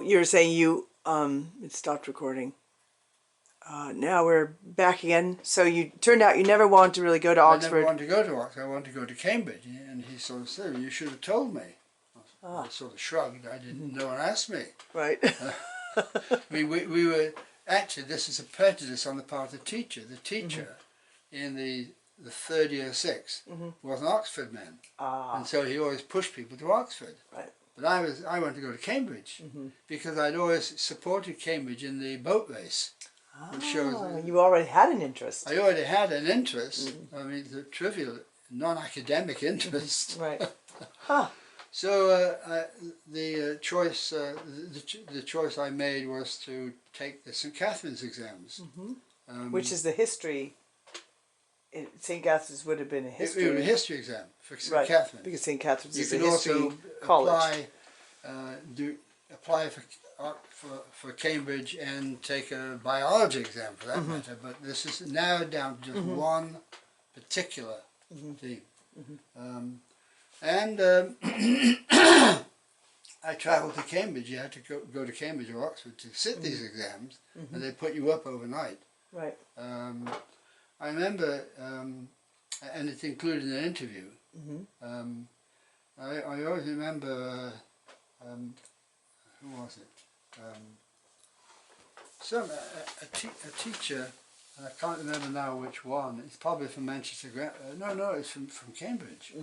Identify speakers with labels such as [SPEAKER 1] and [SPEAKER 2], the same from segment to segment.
[SPEAKER 1] you were saying it stopped recording. Now we're back again. So you turned out you never wanted to really go to Oxford.
[SPEAKER 2] I never wanted to go to Oxford. I wanted to go to Cambridge. And he sort of said, you should have told me. I sort of shrugged. I didn't. No one asked me.
[SPEAKER 1] Right.
[SPEAKER 2] I mean, we were actually. This is a prejudice on the part of the teacher. The teacher in the third year six was an Oxford man, and so he always pushed people to Oxford.
[SPEAKER 1] Right.
[SPEAKER 2] But I wanted to go to Cambridge because I'd always supported Cambridge in the boat race. Which shows
[SPEAKER 1] you already had an interest.
[SPEAKER 2] I already had an interest. I mean, the trivial, non-academic interest.
[SPEAKER 1] Right. Huh.
[SPEAKER 2] So the choice I made was to take the St. Catherine's exams,
[SPEAKER 1] Which is the history. St. Catherine's would have been a history.
[SPEAKER 2] It was a history exam for St. Catherine's.
[SPEAKER 1] Because St. Catherine's
[SPEAKER 2] you
[SPEAKER 1] is a
[SPEAKER 2] can
[SPEAKER 1] history
[SPEAKER 2] also
[SPEAKER 1] college.
[SPEAKER 2] apply for Cambridge and take a biology exam for that matter. But this is narrowed down to just one particular theme. I travelled to Cambridge. You had to go to Cambridge or Oxford to sit these exams, and they put you up overnight.
[SPEAKER 1] Right.
[SPEAKER 2] I remember, and it's included in an interview. I always remember, who was it? A teacher, and I can't remember now which one. It's probably from Manchester. No, it's from Cambridge.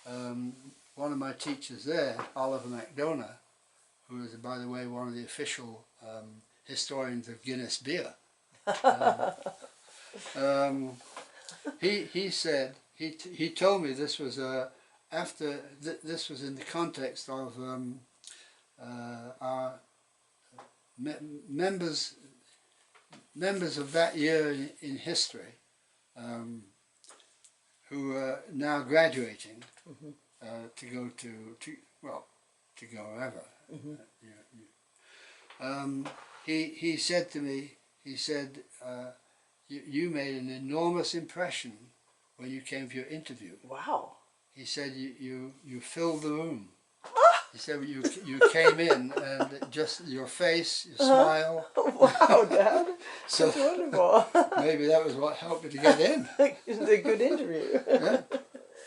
[SPEAKER 2] One of my teachers there, Oliver MacDonough, who is, by the way, one of the official historians of Guinness beer. He said he told me this was this was in the context of our members of that year in history who are now graduating to go to go wherever. He said to me, you made an enormous impression when you came for your interview.
[SPEAKER 1] Wow.
[SPEAKER 2] He said you filled the room. He said you came in and just your face, your smile.
[SPEAKER 1] Wow, Dad.
[SPEAKER 2] So
[SPEAKER 1] that's wonderful.
[SPEAKER 2] Maybe that was what helped me to get in.
[SPEAKER 1] It's a good interview.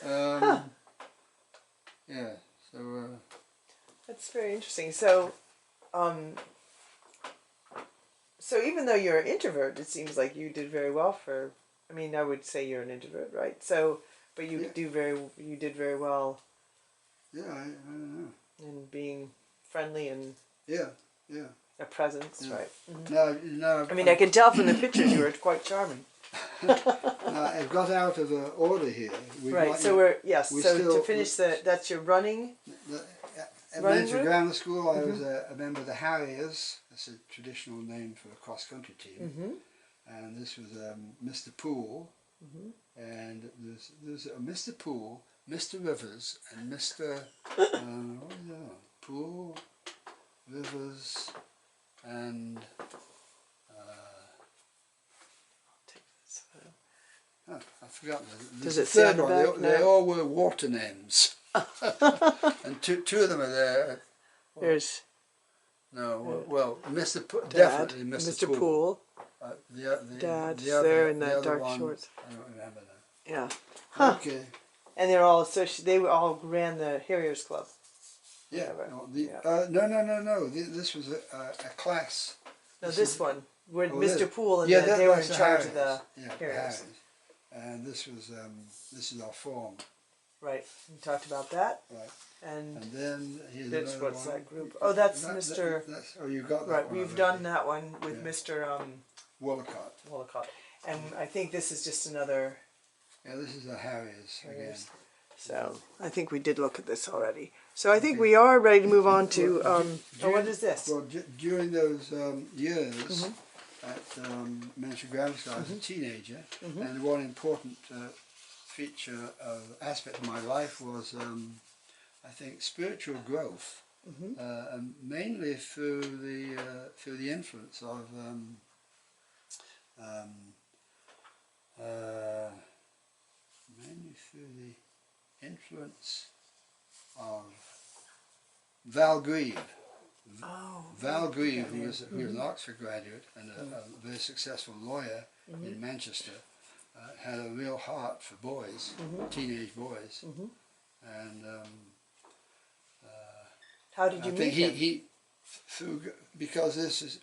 [SPEAKER 2] Yeah. Yeah. So.
[SPEAKER 1] That's very interesting. So, so even though you're an introvert, it seems like you did very well for. I mean, I would say you're an introvert, right? So, but you did very well.
[SPEAKER 2] Yeah, I don't know.
[SPEAKER 1] And being friendly and
[SPEAKER 2] a
[SPEAKER 1] presence, right?
[SPEAKER 2] No.
[SPEAKER 1] I mean, I can tell from the pictures you were quite charming.
[SPEAKER 2] I've got out of order here.
[SPEAKER 1] Right. So to finish that's your running.
[SPEAKER 2] At Manchester Grammar School, I was a member of the Harriers. That's a traditional name for a cross-country team. And this was Mr. Poole, and there's Mr. Poole, Mr. Rivers, and Mr. Poole, Rivers, and I've forgotten.
[SPEAKER 1] Does it say on the back?
[SPEAKER 2] They all were water names, and two of them are there.
[SPEAKER 1] There's
[SPEAKER 2] Mr.
[SPEAKER 1] Dad,
[SPEAKER 2] definitely Mr.
[SPEAKER 1] Poole. Dad's there in that dark shorts.
[SPEAKER 2] I don't remember that.
[SPEAKER 1] Yeah. Huh.
[SPEAKER 2] Okay.
[SPEAKER 1] And they're all they all ran the Harriers Club.
[SPEAKER 2] Yeah. No. This was a class.
[SPEAKER 1] No, this one with Mr. Poole and they were in charge of the Harriers.
[SPEAKER 2] And this is our form.
[SPEAKER 1] Right. We talked about that.
[SPEAKER 2] Right.
[SPEAKER 1] And
[SPEAKER 2] then here's
[SPEAKER 1] what's that group? Oh, that's Mr.
[SPEAKER 2] You got that.
[SPEAKER 1] Right. We've done that one with Mr.
[SPEAKER 2] Wallacott.
[SPEAKER 1] And I think this is just another.
[SPEAKER 2] Yeah, this is the Harriers again.
[SPEAKER 1] So I think we did look at this already. So I think we are ready to move on to. What is this?
[SPEAKER 2] Well, during those years at Manchester Grammar School, I was a teenager, and one important aspect of my life was, I think, spiritual growth, and mainly through the influence of Val Grieve.
[SPEAKER 1] Oh,
[SPEAKER 2] Val Grieve,
[SPEAKER 1] okay.
[SPEAKER 2] who was an Oxford graduate and a very successful lawyer in Manchester, had a real heart for boys, teenage boys, and
[SPEAKER 1] How did
[SPEAKER 2] I
[SPEAKER 1] you
[SPEAKER 2] think
[SPEAKER 1] meet him?
[SPEAKER 2] he through because this is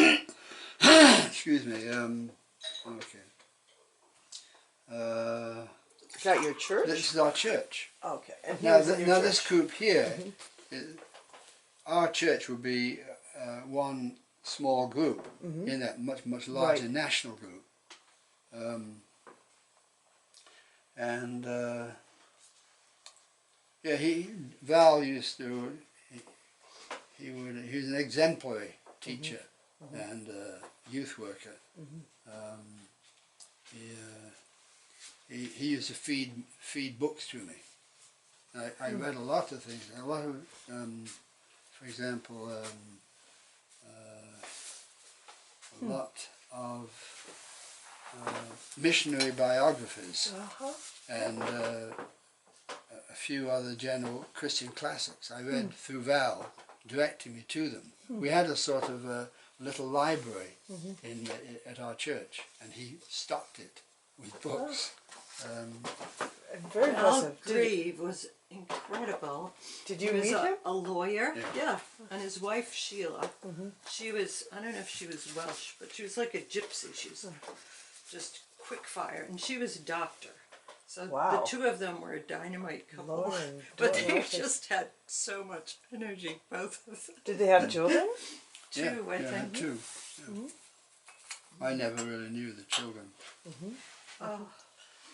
[SPEAKER 2] excuse me. Okay.
[SPEAKER 1] Is that your church?
[SPEAKER 2] This is our church.
[SPEAKER 1] Okay, and he
[SPEAKER 2] Now,
[SPEAKER 1] was in your
[SPEAKER 2] now
[SPEAKER 1] church.
[SPEAKER 2] this group here, our church would be one small group in that much larger
[SPEAKER 1] Right.
[SPEAKER 2] national group, and yeah, Val used to he was an exemplary teacher and youth worker. He used to feed books to me. I read a lot of things, a lot of, for example, a lot of missionary biographies
[SPEAKER 1] Uh-huh.
[SPEAKER 2] and a few other general Christian classics. I read through Val, directing me to them. We had a sort of a little library at our church, and he stocked it with books.
[SPEAKER 1] Very
[SPEAKER 3] Val
[SPEAKER 1] impressive.
[SPEAKER 3] Grieve was incredible.
[SPEAKER 1] Did
[SPEAKER 3] He
[SPEAKER 1] you
[SPEAKER 3] was
[SPEAKER 1] meet him?
[SPEAKER 3] a lawyer,
[SPEAKER 2] Yeah.
[SPEAKER 3] yeah, and his wife Sheila. She was, I don't know if she was Welsh, but she was like a gypsy. She was just quick fire, and she was a doctor. So
[SPEAKER 1] Wow.
[SPEAKER 3] the two of them were a dynamite couple,
[SPEAKER 1] Lawyer and
[SPEAKER 3] but
[SPEAKER 1] daughter.
[SPEAKER 3] they just had so much energy, both of them.
[SPEAKER 1] Did they have children?
[SPEAKER 3] Two,
[SPEAKER 2] Yeah,
[SPEAKER 3] I
[SPEAKER 2] yeah,
[SPEAKER 3] think.
[SPEAKER 2] two. Yeah. I never really knew the children.
[SPEAKER 3] Oh,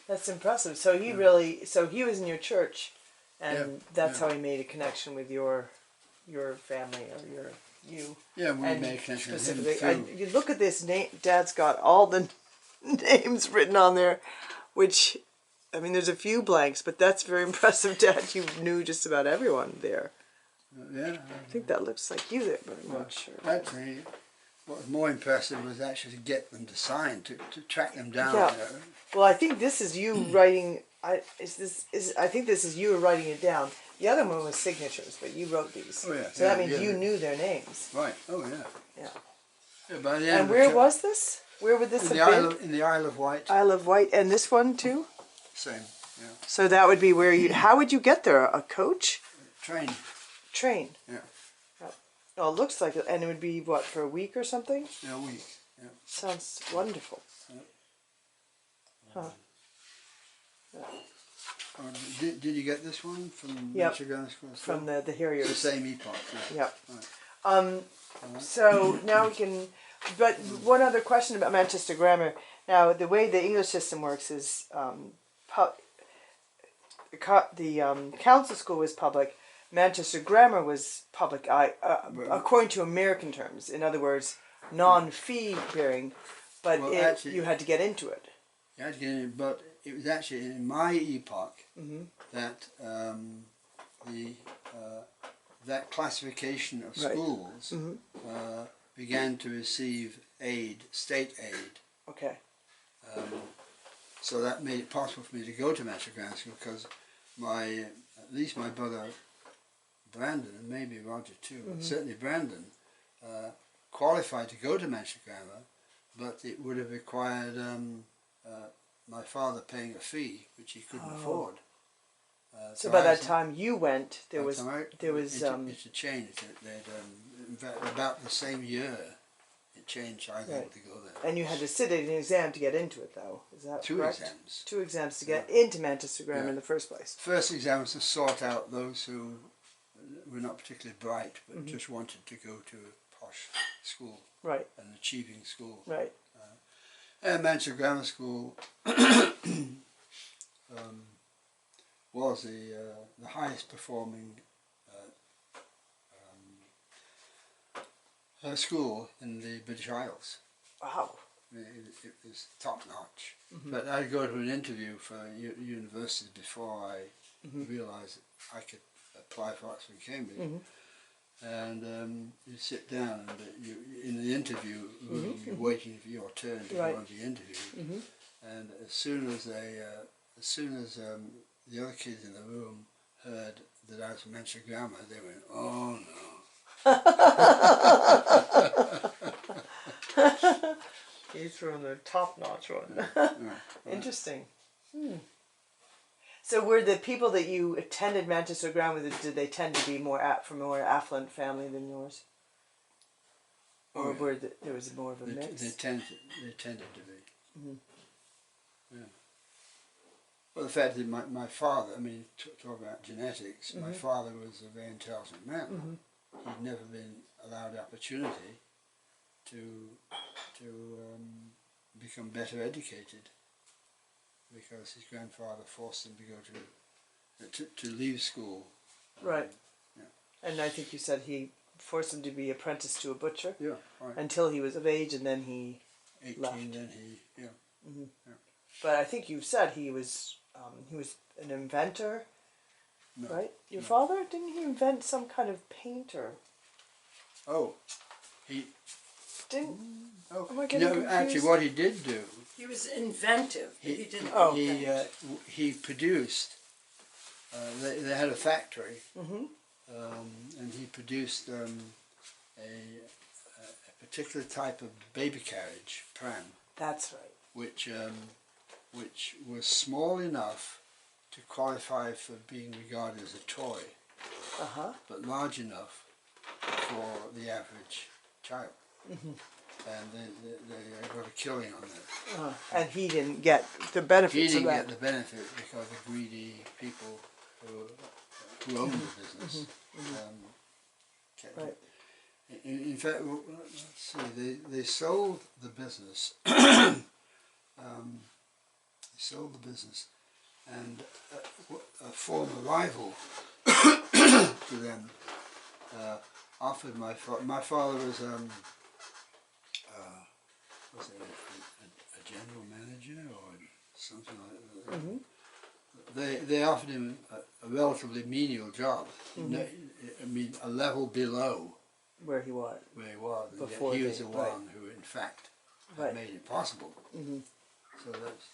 [SPEAKER 1] That's impressive. So he really, so he was in your church, and
[SPEAKER 2] Yeah,
[SPEAKER 1] that's
[SPEAKER 2] yeah.
[SPEAKER 1] how he made a connection with your family or you.
[SPEAKER 2] Yeah, we
[SPEAKER 1] And
[SPEAKER 2] made a connection with him
[SPEAKER 1] specifically,
[SPEAKER 2] through.
[SPEAKER 1] you look at this name. Dad's got all the names written on there, which, I mean, there's a few blanks, but that's very impressive, Dad. You knew just about everyone there.
[SPEAKER 2] Yeah,
[SPEAKER 1] I think that looks like you there, but I'm not sure.
[SPEAKER 2] actually, what was more impressive was actually to get them to sign, to track them down.
[SPEAKER 1] Yeah.
[SPEAKER 2] You know.
[SPEAKER 1] Well, I think this is you writing. I think this is you writing it down. The other one was signatures, but you wrote these.
[SPEAKER 2] Oh, yeah,
[SPEAKER 1] So that
[SPEAKER 2] yeah,
[SPEAKER 1] means
[SPEAKER 2] yeah.
[SPEAKER 1] you knew their names.
[SPEAKER 2] Right. Oh yeah.
[SPEAKER 1] Yeah.
[SPEAKER 2] Yeah, by the end
[SPEAKER 1] And
[SPEAKER 2] of the
[SPEAKER 1] where
[SPEAKER 2] trip-
[SPEAKER 1] was this? Where would this
[SPEAKER 2] in
[SPEAKER 1] have
[SPEAKER 2] the
[SPEAKER 1] been?
[SPEAKER 2] Isle in the Isle of Wight.
[SPEAKER 1] Isle of Wight, and this one too.
[SPEAKER 2] Same. Yeah.
[SPEAKER 1] So that would be where you. How would you get there? A coach?
[SPEAKER 2] Train.
[SPEAKER 1] Train?
[SPEAKER 2] Yeah.
[SPEAKER 1] Oh, it looks like it, and it would be what, for a week or something?
[SPEAKER 2] Yeah, a week. Yeah.
[SPEAKER 1] Sounds wonderful. Huh.
[SPEAKER 2] Oh, did you get this one from
[SPEAKER 1] Yep.
[SPEAKER 2] Michigan School?
[SPEAKER 1] From the
[SPEAKER 2] the
[SPEAKER 1] Harriers.
[SPEAKER 2] same epoch. Yeah.
[SPEAKER 1] Yep.
[SPEAKER 2] Right.
[SPEAKER 1] So now we can. But one other question about Manchester Grammar. Now, the way the English system works is the council school was public. Manchester Grammar was public, according to American terms. In other words, non-fee bearing, but
[SPEAKER 2] Well, actually-
[SPEAKER 1] you had to get into it.
[SPEAKER 2] Yeah, but it was actually in my epoch that that classification of
[SPEAKER 1] Right.
[SPEAKER 2] schools began to receive aid, state aid.
[SPEAKER 1] Okay.
[SPEAKER 2] So that made it possible for me to go to Manchester Grammar School because at least my brother Brandon, and maybe Roger too, but certainly Brandon, qualified to go to Manchester Grammar, but it would have required my father paying a fee, which he couldn't afford.
[SPEAKER 1] So by
[SPEAKER 2] I
[SPEAKER 1] that
[SPEAKER 2] was-
[SPEAKER 1] time you went, there
[SPEAKER 2] by
[SPEAKER 1] was
[SPEAKER 2] the time it changed. In fact, about the same year it changed. I was able to go there.
[SPEAKER 1] and you had to sit an exam to get into it, though. Is that
[SPEAKER 2] Two
[SPEAKER 1] correct?
[SPEAKER 2] exams.
[SPEAKER 1] 2 exams to get into Manchester Grammar
[SPEAKER 2] Yeah.
[SPEAKER 1] in the first place.
[SPEAKER 2] First exam was to sort out those who were not particularly bright, but just wanted to go to a posh school,
[SPEAKER 1] Right.
[SPEAKER 2] an achieving school.
[SPEAKER 1] Right.
[SPEAKER 2] And Manchester Grammar School was the highest performing school in the British Isles.
[SPEAKER 1] Wow.
[SPEAKER 2] It was top notch. But I'd go to an interview for universities before I realised that I could apply for Oxford and Cambridge. And you sit down and in the interview room, you're waiting for your turn to
[SPEAKER 1] Right.
[SPEAKER 2] go and be interviewed. And as soon as the other kids in the room heard that I was from Manchester Grammar, they went, "Oh no!"
[SPEAKER 1] You threw in the top-notch one. Interesting. So were the people that you attended Manchester Grammar with, did they tend to be from a more affluent family than yours? Or were there was more of a mix?
[SPEAKER 2] They tended to be. Yeah. Well, the fact that my father, I mean, talk about genetics, my father was a very intelligent man. He'd never been allowed the opportunity to become better educated because his grandfather forced him to go to leave school.
[SPEAKER 1] Right.
[SPEAKER 2] Yeah.
[SPEAKER 1] And I think you said he forced him to be apprenticed to a butcher.
[SPEAKER 2] Yeah, right.
[SPEAKER 1] Until he was of age, and then he
[SPEAKER 2] 18,
[SPEAKER 1] left.
[SPEAKER 2] then he, yeah.
[SPEAKER 1] But I think you said he was an inventor,
[SPEAKER 2] No.
[SPEAKER 1] right? Your father, didn't he invent some kind of painter?
[SPEAKER 2] Oh, he.
[SPEAKER 1] Didn't?
[SPEAKER 2] Oh,
[SPEAKER 1] Am I getting
[SPEAKER 2] no,
[SPEAKER 1] confused?
[SPEAKER 2] actually, what he did do,
[SPEAKER 3] He was inventive. He didn't.
[SPEAKER 1] Oh.
[SPEAKER 2] he produced. They had a factory, and he produced a particular type of baby carriage pram,
[SPEAKER 1] That's right.
[SPEAKER 2] which was small enough to qualify for being regarded as a toy, but large enough for the average child. And they got a killing on that.
[SPEAKER 1] And he didn't get the benefits
[SPEAKER 2] He didn't
[SPEAKER 1] of that.
[SPEAKER 2] get the benefit because the greedy people who owned the business kept
[SPEAKER 1] Right.
[SPEAKER 2] it. In fact, let's see, they sold the business. They sold the business, and a former rival to them offered my father was a general manager or something like that. They offered him a relatively menial job. I mean, a level below
[SPEAKER 1] Where he was.
[SPEAKER 2] where he was. And yet
[SPEAKER 1] Before
[SPEAKER 2] he was the
[SPEAKER 1] right.
[SPEAKER 2] one who, in fact, had
[SPEAKER 1] Right.
[SPEAKER 2] made it possible. So that's.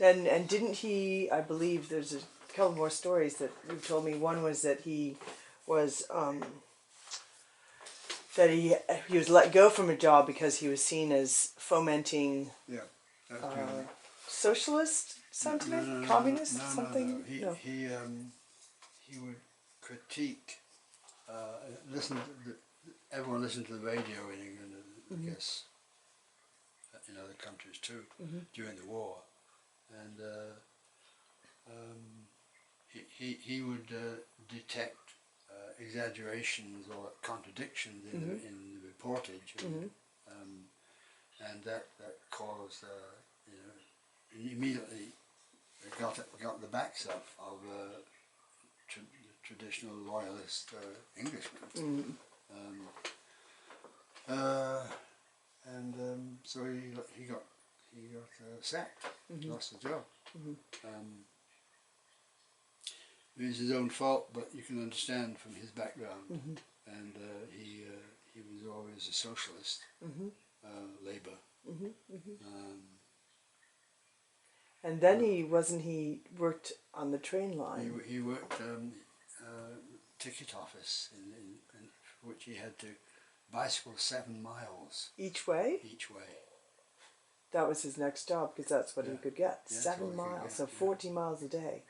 [SPEAKER 1] And didn't he? I believe there's a couple more stories that you told me. One was that he was that he was let go from a job because he was seen as fomenting
[SPEAKER 2] Yeah, that's good.
[SPEAKER 1] socialist sentiment, communist something.
[SPEAKER 2] No. He would critique. Everyone listened to the radio in England, and I guess in other countries too, during the war, and he would detect exaggerations or contradictions in the reportage, and that caused immediately got the backs up of traditional loyalist Englishmen. So he got sacked, lost the job. It was his own fault, but you can understand from his background. And he was always a socialist, Labour.
[SPEAKER 1] And then he worked on the train line.
[SPEAKER 2] He worked ticket office, in which he had to bicycle 7 miles
[SPEAKER 1] Each way?
[SPEAKER 2] each way.
[SPEAKER 1] That was his next job because that's what he could get.
[SPEAKER 2] Yeah,
[SPEAKER 1] 7 miles,
[SPEAKER 2] get,
[SPEAKER 1] so 40 miles a day.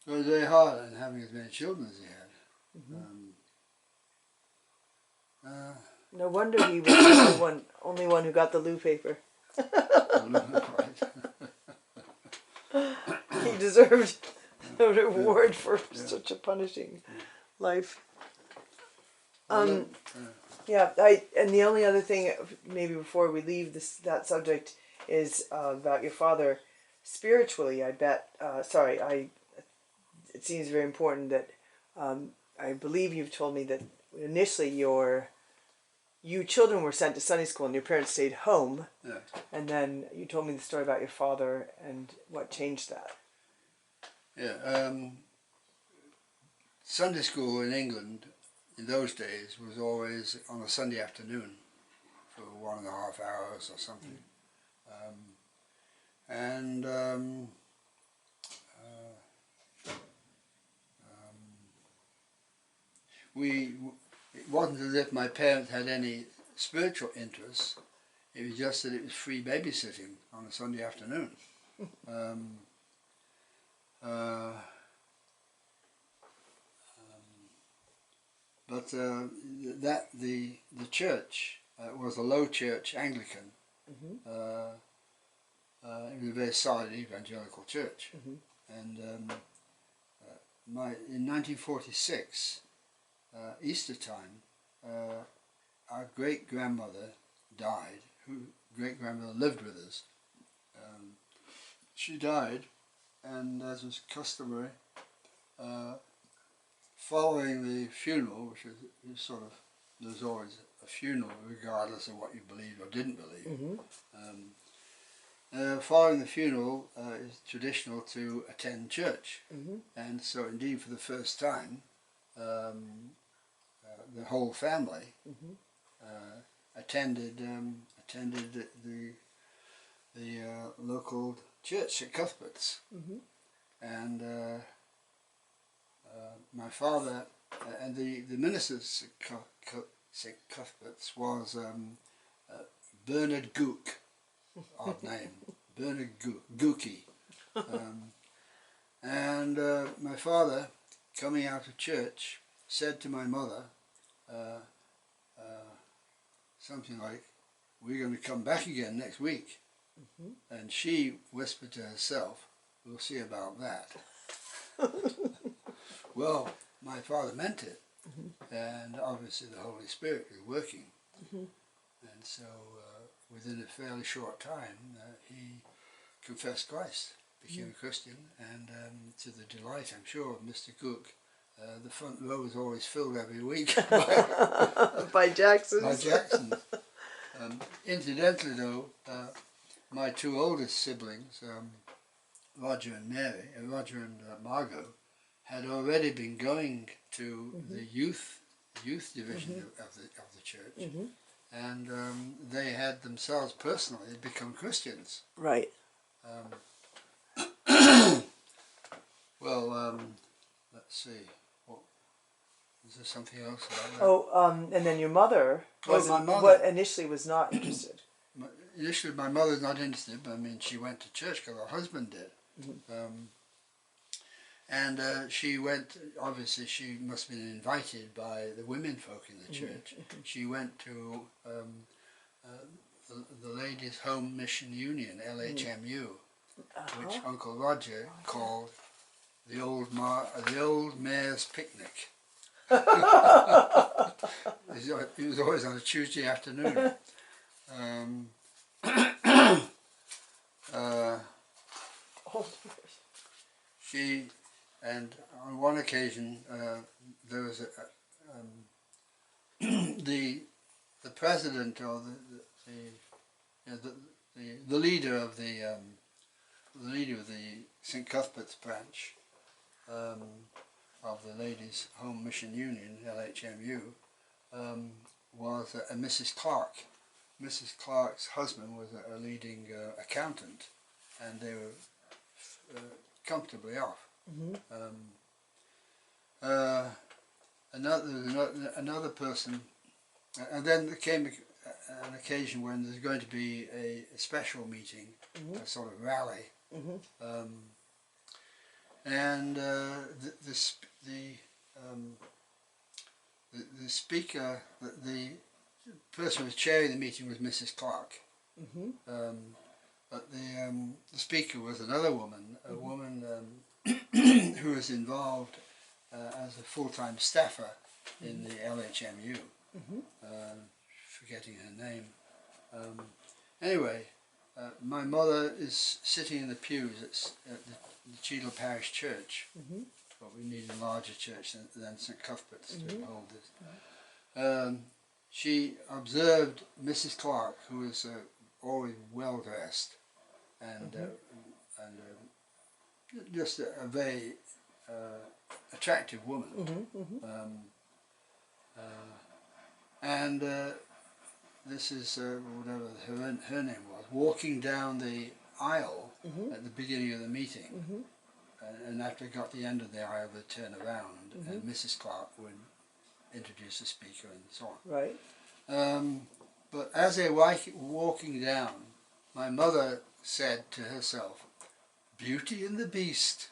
[SPEAKER 2] So it was very hard, and having as many children as he had.
[SPEAKER 1] No wonder he was the only one who got the loo paper. He deserved a reward for such a punishing life. Yeah, and the only other thing, maybe before we leave that subject, is about your father. Spiritually, I bet. It seems very important that I believe you've told me that initially you children were sent to Sunday school and your parents stayed home.
[SPEAKER 2] Yeah.
[SPEAKER 1] And then you told me the story about your father and what changed that.
[SPEAKER 2] Yeah. Sunday school in England in those days was always on a Sunday afternoon for 1.5 hours or something. it wasn't as if my parents had any spiritual interests. It was just that it was free babysitting on a Sunday afternoon. But the church was a low church Anglican. It was a very solid evangelical church. And in 1946, Easter time, our great grandmother died. Great grandmother lived with us. She died, and as was customary, following the funeral, which is sort of, there's always a funeral regardless of what you believed or didn't believe. Following the funeral, it's traditional to attend church, and so indeed for the first time, the whole family attended the local church, St Cuthbert's, and my father and the minister of St Cuthbert's was Bernard Gooke, odd name, Bernard Gookie, and my father, coming out of church, said to my mother something like, "We're going to come back again next week," and she whispered to herself, "We'll see about that." Well, my father meant it, and obviously the Holy Spirit was working, and so within a fairly short time he confessed Christ, became a Christian, and to the delight, I'm sure, of Mr. Cook, the front row was always filled every week
[SPEAKER 1] by Jacksons.
[SPEAKER 2] by Jacksons. Incidentally though, my two oldest siblings, Roger and Margot, had already been going to the youth division of the church, and they had themselves personally become Christians.
[SPEAKER 1] Right.
[SPEAKER 2] Well, let's see. Is there something else about that?
[SPEAKER 1] Oh, and then your mother was
[SPEAKER 2] my mother.
[SPEAKER 1] what initially was not interested.
[SPEAKER 2] Initially, my mother's not interested, but I mean, she went to church because her husband did. And she went, obviously she must have been invited by the women folk in the church. She went to the Ladies' Home Mission Union, LHMU, which Uncle Roger called the old mayor's picnic. It was always on a Tuesday afternoon. She, and on one occasion there was the president or the leader of the St Cuthbert's branch of the Ladies' Home Mission Union, LHMU, was a Mrs. Clark. Mrs. Clark's husband was a leading accountant, and they were comfortably off. Another person, and then there came an occasion when there's going to be a special meeting, a sort of rally, and the speaker, the person who was chairing the meeting was Mrs. Clark. But the speaker was another woman, a woman who was involved as a full-time staffer in the LHMU, forgetting her name. Anyway, my mother is sitting in the pews at the Cheadle Parish Church, but we need a larger church than St Cuthbert's to hold this. She observed Mrs. Clark, who was always well dressed, and just a very attractive woman. And this is whatever her name was, walking down the aisle at the beginning of the meeting, and after it got to the end of the aisle, they'd turn around, and Mrs. Clark would introduce the speaker and so on.
[SPEAKER 1] Right.
[SPEAKER 2] But as they were walking down, my mother said to herself, "Beauty and the Beast,"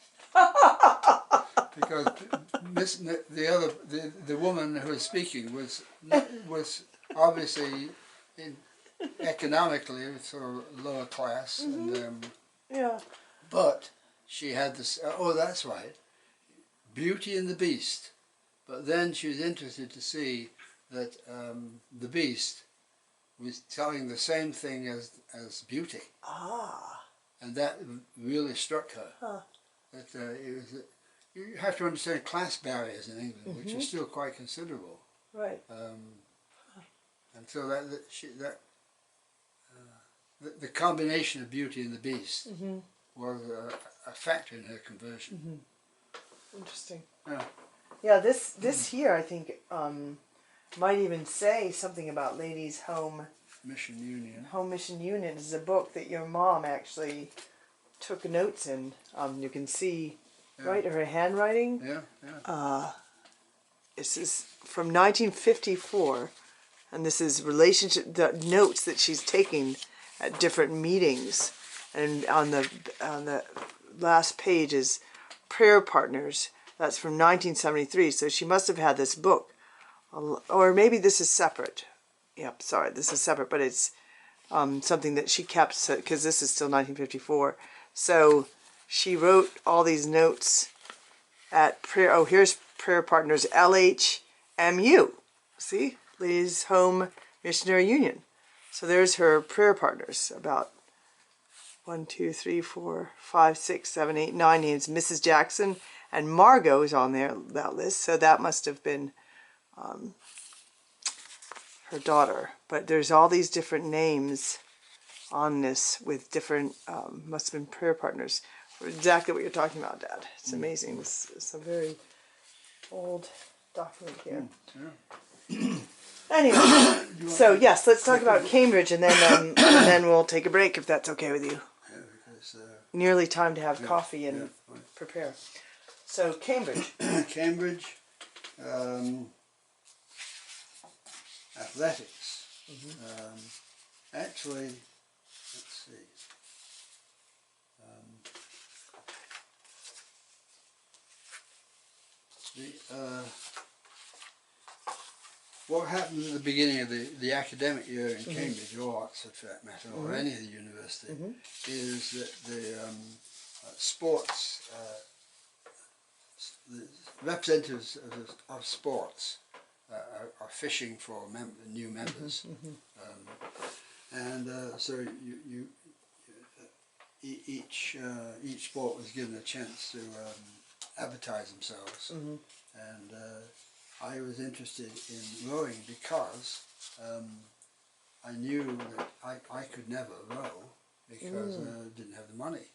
[SPEAKER 2] because the woman who was speaking was obviously economically sort of lower class, and
[SPEAKER 1] Yeah.
[SPEAKER 2] but she had this. Oh, that's right, Beauty and the Beast. But then she was interested to see that the Beast was telling the same thing as Beauty,
[SPEAKER 1] Ah.
[SPEAKER 2] and that really struck her.
[SPEAKER 1] Huh.
[SPEAKER 2] That it was. You have to understand class barriers in England, which are still quite considerable.
[SPEAKER 1] Right.
[SPEAKER 2] And so the combination of Beauty and the Beast was a factor in her conversion.
[SPEAKER 1] Interesting.
[SPEAKER 2] Yeah.
[SPEAKER 1] Yeah. This here, I think, might even say something about Ladies' Home
[SPEAKER 2] Mission Union.
[SPEAKER 1] Mission Union. This is a book that your mom actually took notes in. You can see, right, her handwriting.
[SPEAKER 2] Yeah, yeah.
[SPEAKER 1] This is from 1954, and this is the notes that she's taking at different meetings. And on the last page is prayer partners. That's from 1973. So she must have had this book, or maybe this is separate. Yep, sorry, this is separate, but it's something that she kept because this is still 1954. So she wrote all these notes at prayer. Oh, here's prayer partners LHMU. See, Ladies' Home Missionary Union. So there's her prayer partners. About 1, 2, 3, 4, 5, 6, 7, 8, 9 names. Mrs. Jackson and Margot is on there, that list. So that must have been her daughter. But there's all these different names on this with different, must have been prayer partners. Exactly what you're talking about, Dad. It's amazing. This is a very old document here.
[SPEAKER 2] Yeah.
[SPEAKER 1] Anyway, so yes, let's talk about Cambridge, and then we'll take a break if that's okay with you.
[SPEAKER 2] Yeah, because,
[SPEAKER 1] Nearly time to have coffee and
[SPEAKER 2] yeah, right.
[SPEAKER 1] prepare. So Cambridge.
[SPEAKER 2] Cambridge, athletics. Actually, let's see. What happened at the beginning of the academic year in Cambridge, or Oxford for that matter, or any of the university, is that the sports, the representatives of sports are fishing for new members. So each sport was given a chance to advertise themselves, and I was interested in rowing because I knew that I could never row because I didn't have the money.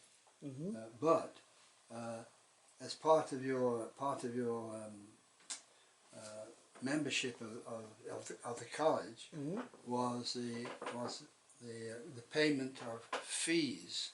[SPEAKER 2] But as part of your membership of the college was the payment of fees